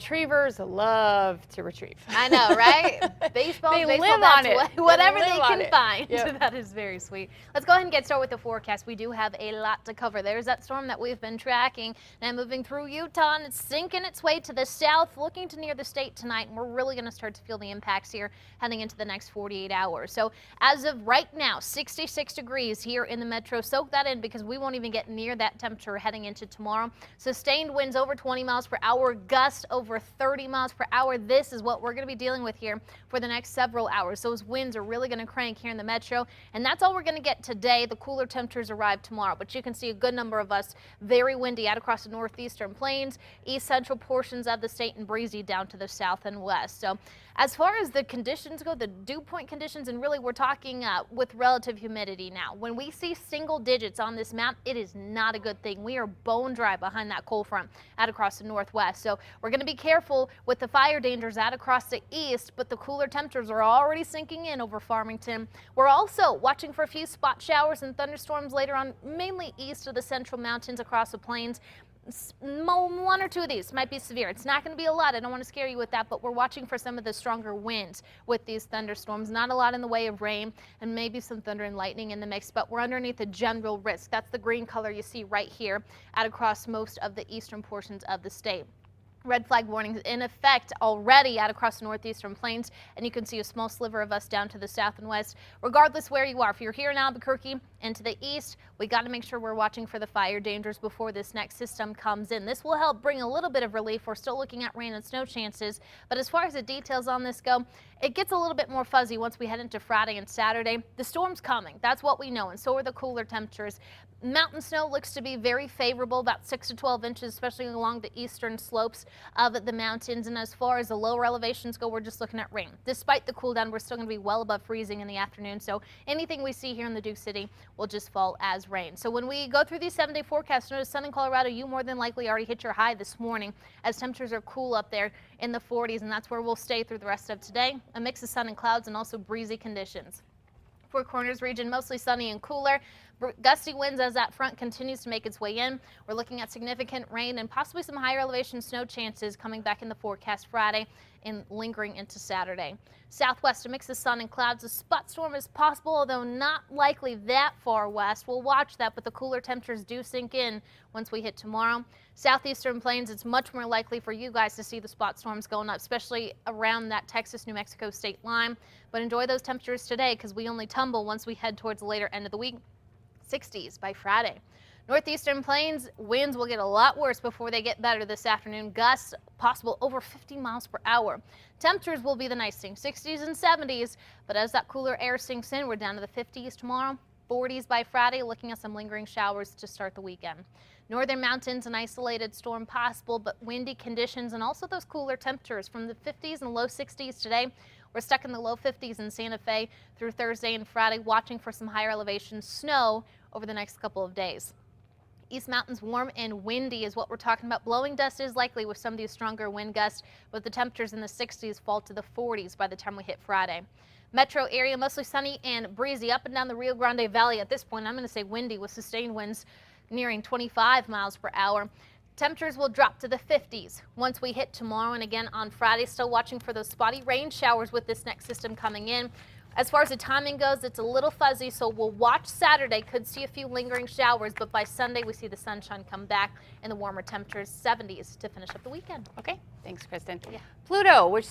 Retrievers love to retrieve. I know, right? Baseball, They baseball live bats, on it. whatever They they live on can it. find. Yep. That is very sweet. Let's go ahead and get started with the forecast. We do have a lot to cover. There's that storm that we've been tracking and moving through Utah, and it's sinking its way to the south, looking to near the state tonight, and we're really going to start to feel the impacts here heading into the next 48 hours. So as of right now, 66 degrees here in the metro. Soak that in because we won't even get near that temperature heading into tomorrow. Sustained winds over 20 miles per hour, gusts over 30 miles per hour. This is what we're going to be dealing with here for the next several hours. Those winds are really going to crank here in the metro, and that's all we're going to get today. The cooler temperatures arrive tomorrow, but you can see a good number of us very windy out across the northeastern plains, east central portions of the state, and breezy down to the south and west. So as far as the conditions go, the dew point conditions, and really we're talking with relative humidity now. When we see single digits on this map, it is not a good thing. We are bone dry behind that cold front out across the northwest. So we're going to be careful with the fire dangers out across the east, but the cooler temperatures are already sinking in over Farmington. We're also watching for a few spot showers and thunderstorms later on, mainly east of the central mountains across the plains. One or two of these might be severe. It's not going to be a lot. I don't want to scare you with that, but we're watching for some of the stronger winds with these thunderstorms. Not a lot in the way of rain and maybe some thunder and lightning in the mix, but we're underneath the general risk. That's the green color you see right here out across most of the eastern portions of the state. Red flag warnings in effect already out across the northeastern plains, and you can see a small sliver of us down to the south and west. Regardless where you are, if you're here in Albuquerque and to the east, we got to make sure we're watching for the fire dangers before this next system comes in. This will help bring a little bit of relief. We're still looking at rain and snow chances, but as far as the details on this go, it gets a little bit more fuzzy once we head into Friday and Saturday. The storm's coming. That's what we know, and so are the cooler temperatures. Mountain snow looks to be very favorable, about 6 to 12 inches, especially along the eastern slopes of the mountains. And as far as the lower elevations go, we're just looking at rain. Despite the cool down, we're still going to be well above freezing in the afternoon. So anything we see here in the Duke City will just fall as rain. So when we go through these 7-day forecasts, notice sun in Colorado, you more than likely already hit your high this morning as temperatures are cool up there in the 40s. And that's where we'll stay through the rest of today. A mix of sun and clouds and also breezy conditions. Four Corners region, mostly sunny and cooler. Gusty winds as that front continues to make its way in. We're looking at significant rain and possibly some higher elevation snow chances coming back in the forecast Friday and lingering into Saturday. Southwest, a mix of sun and clouds. A spot storm is possible, although not likely that far west. We'll watch that, but the cooler temperatures do sink in once we hit tomorrow. Southeastern plains, it's much more likely for you guys to see the spot storms going up, especially around that Texas-New Mexico state line. But enjoy those temperatures today because we only tumble once we head towards the later end of the week. 60s by Friday. Northeastern plains winds will get a lot worse before they get better this afternoon. Gusts possible over 50 miles per hour. Temperatures will be the nice thing, 60s and 70s, but as that cooler air sinks in, we're down to the 50s tomorrow, 40s by Friday, looking at some lingering showers to start the weekend. Northern mountains, an isolated storm possible, but windy conditions and also those cooler temperatures from the 50s and low 60s today. We're stuck in the low 50s in Santa Fe through Thursday and Friday, watching for some higher elevation snow over the next couple of days. East Mountains warm and windy is what we're talking about. Blowing dust is likely with some of these stronger wind gusts, but the temperatures in the 60s fall to the 40s by the time we hit Friday. Metro area mostly sunny and breezy up and down the Rio Grande Valley. At this point, I'm going to say windy with sustained winds nearing 25 miles per hour. Temperatures will drop to the 50s once we hit tomorrow and again on Friday. Still watching for those spotty rain showers with this next system coming in. As far as the timing goes, it's a little fuzzy, so we'll watch Saturday. Could see a few lingering showers, but by Sunday we see the sunshine come back and the warmer temperatures, 70s to finish up the weekend. Okay, thanks, Kristen. Yeah. Pluto, which